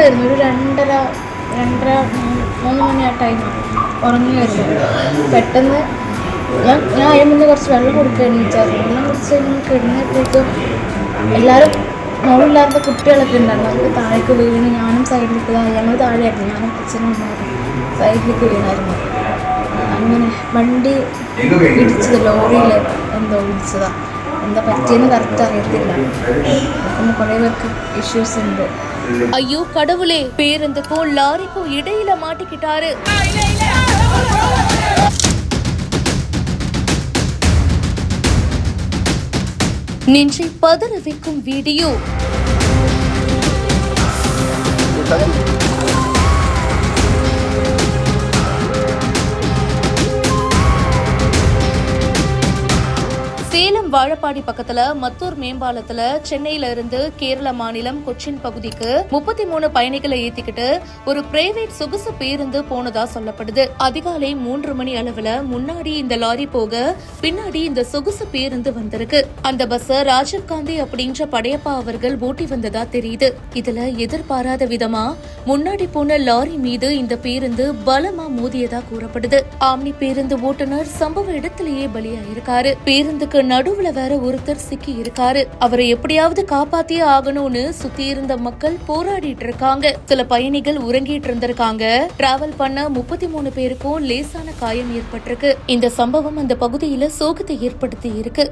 ഉറങ്ങുമായിരുന്നു. ഒരു 2:30 3 മണി ആ ടൈം ഉറങ്ങുമായിരുന്നു. പെട്ടെന്ന് ഞാൻ അതിന് മുന്നേ കുറച്ച് വെള്ളം കൊടുക്കുകയാണ് വിചാരിച്ചു. വെള്ളം കുടിച്ച് കഴിഞ്ഞ് കിടന്നപ്പോഴേക്കും എല്ലാവരും മോളില്ലാത്ത കുട്ടികളൊക്കെ ഉണ്ടായിരുന്നു. അവർക്ക് താഴേക്ക് വീണ് ഞാനും സൈഡിലേക്ക് ഞങ്ങൾ താഴെയായിരുന്നു. ഞാനും അച്ഛനും ഉണ്ടായിരുന്നു. സൈഡിലേക്ക് വീണായിരുന്നു. അങ്ങനെ വണ്ടി ഇടിച്ചത് ലോറിയിൽ എന്തോ ഇടിച്ചതാ. എന്താ പറ്റിയെന്ന് കറക്റ്റ് അറിയത്തില്ല. അപ്പം കുറേ പേർക്ക് ഇഷ്യൂസ് ഉണ്ട്. ஐயோ கடவுளே, பேருந்துக்கும் லாரிக்கும் இடையில மாட்டிக்கிட்டாரு. நெஞ்சை பதற வைக்கும் வீடியோ. சேலம் வாழப்பாடி பக்கத்துல மத்தூர் மேம்பாலத்துல சென்னையில இருந்து கேரள மாநிலம் கொச்சின் பகுதிக்கு 33 பயணிகளை ஏத்திக்கிட்டு ஒரு பிரைவேட் சொகுசு பேருந்து போனதா சொல்லப்படுது. அதிகாலை 3 மணி அளவுல முன்னாடி இந்த லாரி போக பின்னாடி இந்த சொகுசு பேருந்து வந்திருக்கு. அந்த பஸ் ராஜீவ்காந்தி அப்படின்ற படையப்பா அவர்கள் ஓட்டி வந்ததா தெரியுது. இதுல எதிர்பாராத விதமா முன்னாடி போன லாரி மீது இந்த பேருந்து பலமா மோதியதா கூறப்படுது. ஆம்னி பேருந்து ஓட்டுநர் சம்பவ இடத்திலேயே பலியாயிருக்காரு. பேருந்துக்கு நடுவுல வேற ஒருத்தர் சிக்கி இருக்காரு. அவரை எப்படியாவது காப்பாத்தியே ஆகணும்னு சுத்தி இருந்த மக்கள் போராடிட்டு இருக்காங்க. சில பயணிகள் உறங்கிட்டு இருந்திருக்காங்க. டிராவல் பண்ண 33 பேருக்கும் லேசான காயம் ஏற்பட்டிருக்கு. இந்த சம்பவம் அந்த பகுதியில சோகத்தை ஏற்படுத்தி இருக்கு.